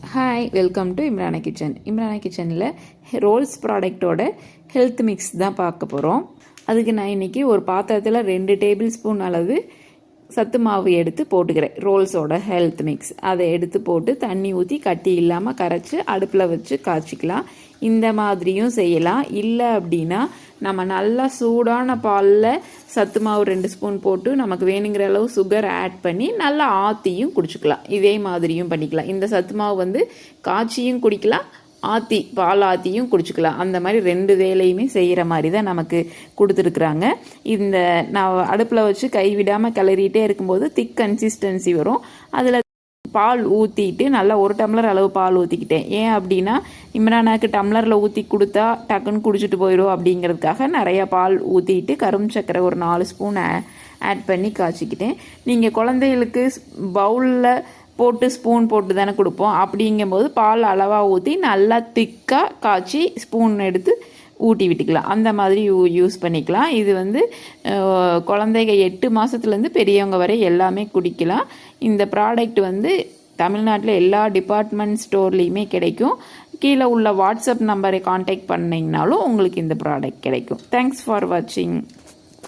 Hi, welcome to Imrana kitchen. Imrana கிச்சனில் Rolle's ப்ராடக்டோட health mix தான் பார்க்க போகிறோம். அதுக்கு நான் இன்றைக்கி ஒரு பாத்திரத்தில் 2 டேபிள் ஸ்பூன் அளவு சத்து மாவு எடுத்து போட்டுக்கிறேன். ரோல்ஸோட ஹெல்த் மிக்ஸ் அதை எடுத்து போட்டு தண்ணி ஊற்றி கட்டி இல்லாமல் கரைச்சி அடுப்பில் வச்சு காய்ச்சிக்கலாம். இந்த மாதிரியும் செய்யலாம். இல்லை அப்படின்னா நம்ம நல்லா சூடான பாலில் சத்து மாவு 2 ஸ்பூன் போட்டு நமக்கு வேணுங்கிற அளவு சுகர் ஆட் பண்ணி நல்லா ஆற்றியும் குடிச்சிக்கலாம். இதே மாதிரியும் பண்ணிக்கலாம். இந்த சத்து மாவு வந்து காய்ச்சியும் குடிக்கலாம், பால் ஆற்றியும் குடிச்சிக்கலாம். அந்த மாதிரி 2 வேலையுமே செய்கிற மாதிரி தான் நமக்கு கொடுத்துருக்குறாங்க. இந்த நான் அடுப்பில் வச்சு கைவிடாமல் கிளறிட்டே இருக்கும்போது திக் கன்சிஸ்டன்சி வரும். அதில் பால் ஊற்றிட்டு நல்லா 1 டம்ளர் அளவு பால் ஊற்றிக்கிட்டேன். ஏன் அப்படின்னா இம்ரானாக்கு டம்ளரில் ஊற்றி கொடுத்தா டக்குன்னு குடிச்சிட்டு போயிடும் அப்படிங்கிறதுக்காக நிறையா பால் ஊற்றிட்டு கரும்பு சர்க்கரை ஒரு 4 ஸ்பூன் ஆட் பண்ணி காய்ச்சிக்கிட்டேன். நீங்கள் குழந்தைகளுக்கு பவுலில் போட்டு ஸ்பூன் போட்டு தானே கொடுப்போம். அப்படிங்கும்போது பால் அளவாக ஊற்றி நல்லா திக்காக காய்ச்சி ஸ்பூன் எடுத்து ஊட்டி விட்டுக்கலாம். அந்த மாதிரி யூஸ் பண்ணிக்கலாம். இது வந்து குழந்தைங்க 8 மாதத்துலேருந்து பெரியவங்க வரை எல்லாமே குடிக்கலாம். இந்த ப்ராடக்ட் வந்து தமிழ்நாட்டில் எல்லா டிபார்ட்மெண்ட் ஸ்டோர்லேயுமே கிடைக்கும். கீழே உள்ள வாட்ஸ்அப் நம்பரை கான்டாக்ட் பண்ணிங்கனாலும் உங்களுக்கு இந்த ப்ராடக்ட் கிடைக்கும். தேங்க்ஸ் ஃபார் வாட்சிங்.